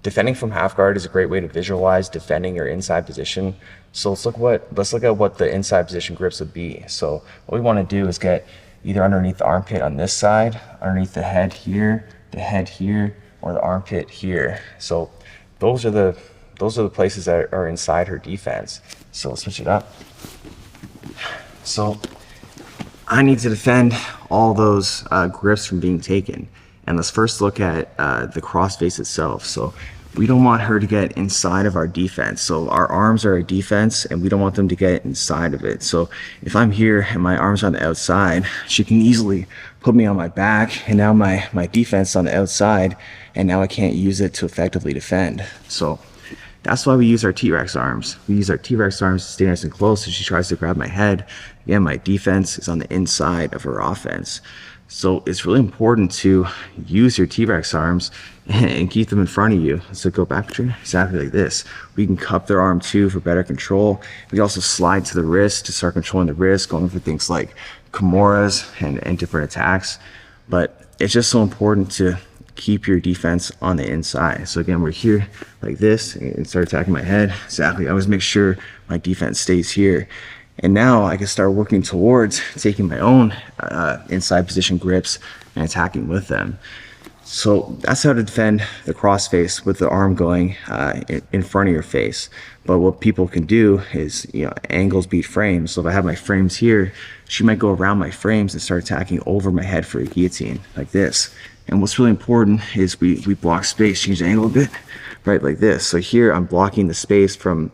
defending from half guard is a great way to visualize defending your inside position. So let's look at what the inside position grips would be. So what we want to do is get either underneath the armpit on this side, underneath the head here, or the armpit here. So those are the places that are inside her defense. So let's switch it up. So I need to defend all those grips from being taken. And let's first look at the cross face itself. So we don't want her to get inside of our defense. So our arms are a defense and we don't want them to get inside of it. So if I'm here and my arms are on the outside, she can easily put me on my back, and now my defense is on the outside, and now I can't use it to effectively defend. So that's why we use our T-Rex arms. We use our T-Rex arms to stay nice and close so she tries to grab my head. Again, my defense is on the inside of her offense. So it's really important to use your T-Rex arms and keep them in front of you. So go back, Katrina, exactly like this. We can cup their arm too for better control. We also slide to the wrist to start controlling the wrist, going for things like Kimuras and different attacks. But it's just so important to keep your defense on the inside. So again, we're here like this and start attacking my head. Exactly, I always make sure my defense stays here. And now I can start working towards taking my own inside position grips and attacking with them. So that's how to defend the cross face with the arm going in front of your face. But what people can do is, angles beat frames. So if I have my frames here, she might go around my frames and start attacking over my head for a guillotine like this. And what's really important is we block space, change the angle a bit, right, like this. So here I'm blocking the space from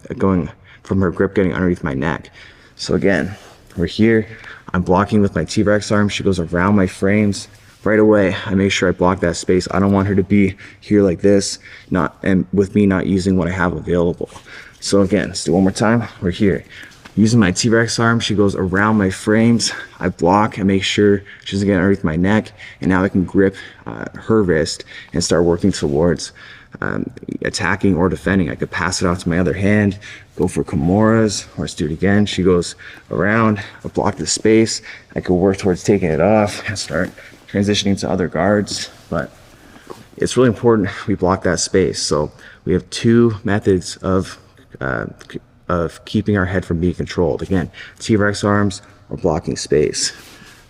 her grip getting underneath my neck. So again, we're here, I'm blocking with my T-Rex arm, she goes around my frames. Right away, I make sure I block that space. I don't want her to be here like this, and with me not using what I have available. So again, let's do it one more time. We're here. Using my T-Rex arm, she goes around my frames. I block and make sure she doesn't get underneath my neck. And now I can grip her wrist and start working towards attacking or defending. I could pass it off to my other hand, go for Kimuras, or let's do it again. She goes around, I block the space. I could work towards taking it off and start transitioning to other guards. But it's really important we block that space. So we have two methods of keeping our head from being controlled. Again, T-Rex arms or blocking space.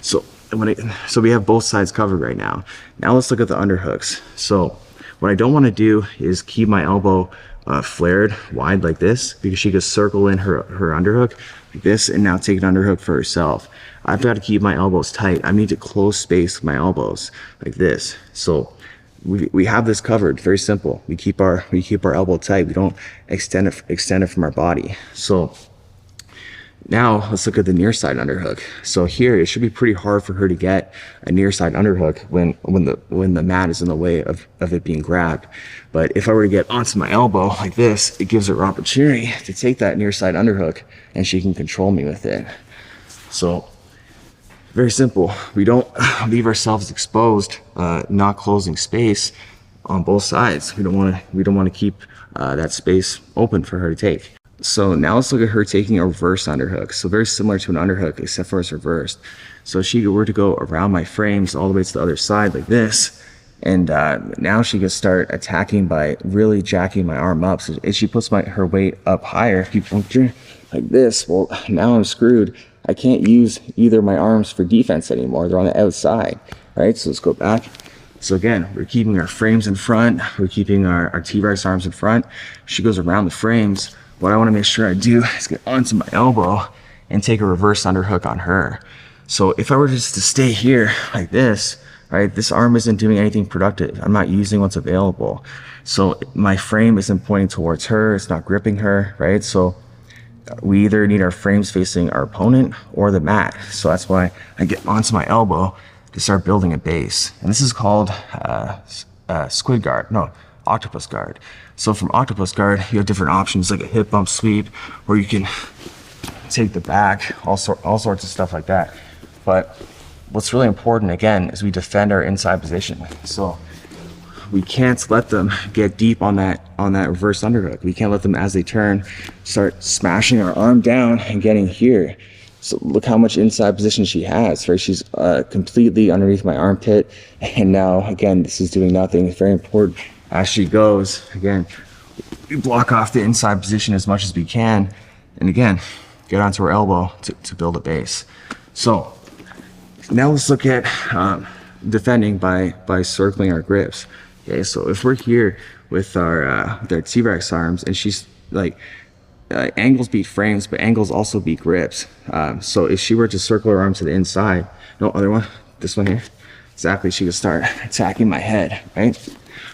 So we have both sides covered right now. Now let's look at the underhooks. So what I don't want to do is keep my elbow flared wide like this, because she could circle in her underhook like this and now take an underhook for herself. I've got to keep my elbows tight. I need to close space with my elbows like this. So we have this covered. Very simple. We keep our elbow tight. We don't extend it from our body. So now let's look at the near side underhook. So here it should be pretty hard for her to get a near side underhook when the mat is in the way of it being grabbed. But if I were to get onto my elbow like this, it gives her opportunity to take that near side underhook and she can control me with it. So very simple. We don't leave ourselves exposed, not closing space on both sides. We don't want to keep that space open for her to take. So now let's look at her taking a reverse underhook. So very similar to an underhook, except for it's reversed. So if she were to go around my frames all the way to the other side like this, and now she can start attacking by really jacking my arm up. So if she puts her weight up higher, like this, well, now I'm screwed. I can't use either of my arms for defense anymore. They're on the outside, right? So let's go back. So again, we're keeping our frames in front. We're keeping our T-Rex arms in front. She goes around the frames. What I want to make sure I do is get onto my elbow and take a reverse underhook on her. So if I were just to stay here like this, right, this arm isn't doing anything productive. I'm not using what's available. So my frame isn't pointing towards her. It's not gripping her, right? So we either need our frames facing our opponent or the mat. So that's why I get onto my elbow to start building a base. And this is called squid guard, no, octopus guard. So from octopus guard, you have different options like a hip bump sweep, or you can take the back, all sorts of stuff like that. But what's really important, again, is we defend our inside position. So we can't let them get deep on that reverse underhook. We can't let them, as they turn, start smashing our arm down and getting here. So look how much inside position she has, right? She's completely underneath my armpit. And now, again, this is doing nothing. It's very important as she goes, again, we block off the inside position as much as we can. And again, get onto our elbow to build a base. So now let's look at defending by circling our grips. Okay, so if we're here with our T-Rex arms, and she's like, angles beat frames, but angles also beat grips. So if she were to circle her arm to the inside, no, other one, this one here, exactly, she could start attacking my head, right?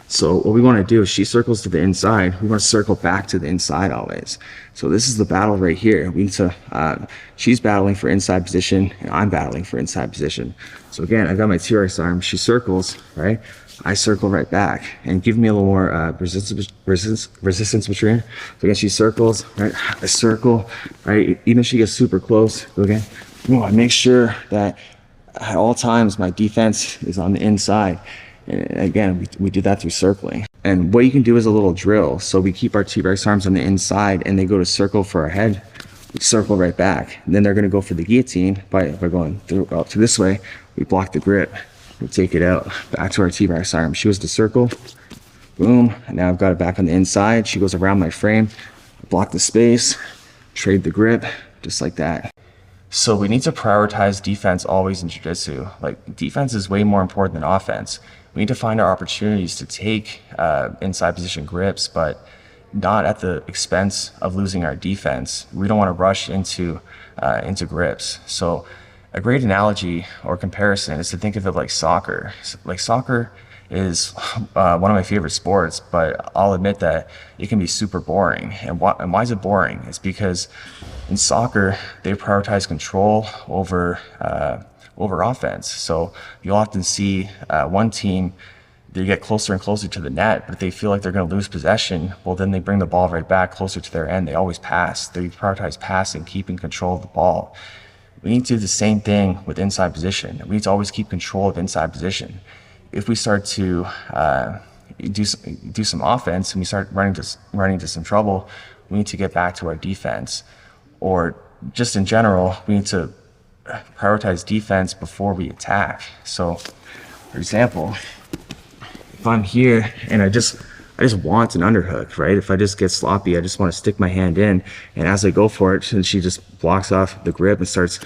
So what we want to do is she circles to the inside, we want to circle back to the inside always. So this is the battle right here. We need to, she's battling for inside position, and I'm battling for inside position. So again, I've got my T-Rex arm, she circles, right? I circle right back, and give me a little more resistance between. So again, she circles, right? I circle, right? Even if she gets super close, okay? I make sure that at all times my defense is on the inside. And again, we do that through circling. And what you can do is a little drill. So we keep our T-Rex arms on the inside, and they go to circle for our head. We circle right back. And then they're going to go for the guillotine by going through up to this way. We block the grip. We take it out back to our T-Rex arm. She was to circle, boom, and now I've got it back on the inside. She goes around my frame, block the space, trade the grip, just like that. So we need to prioritize defense always in jiu-jitsu. Like, defense is way more important than offense. We need to find our opportunities to take inside position grips, but not at the expense of losing our defense. We don't want to rush into grips. So a great analogy or comparison is to think of it like soccer. Like, soccer is one of my favorite sports, but I'll admit that it can be super boring. And why is it boring? It's because in soccer, they prioritize control over offense. So you'll often see one team, they get closer and closer to the net, but if they feel like they're going to lose possession, well, then they bring the ball right back closer to their end. They always pass. They prioritize passing, keeping control of the ball. We need to do the same thing with inside position. We need to always keep control of inside position. If we start to do some offense and we start running into some trouble, we need to get back to our defense. Or just in general, we need to prioritize defense before we attack. So, for example, if I'm here and I just want an underhook, right? If I just get sloppy, I just want to stick my hand in, and as I go for it, and she just blocks off the grip and starts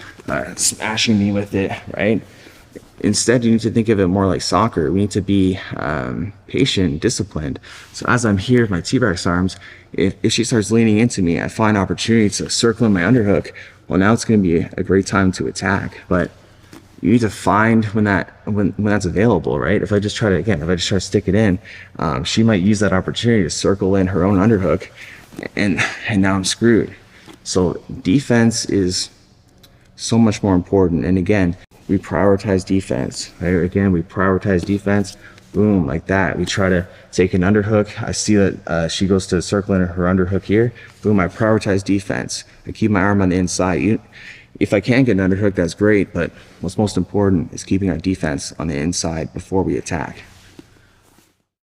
smashing me with it, right? Instead, you need to think of it more like soccer. We need to be patient, disciplined. So as I'm here with my T-Rex arms, if she starts leaning into me, I find opportunity to circle in my underhook. Well, now it's going to be a great time to attack. But you need to find when that's available, right? If I just try to stick it in, she might use that opportunity to circle in her own underhook, and now I'm screwed. So defense is so much more important. And again, we prioritize defense, right? Again, we prioritize defense, boom, like that. We try to take an underhook. I see that she goes to circle in her underhook here, boom, I prioritize defense. I keep my arm on the inside. If I can get an underhook, that's great, but what's most important is keeping our defense on the inside before we attack.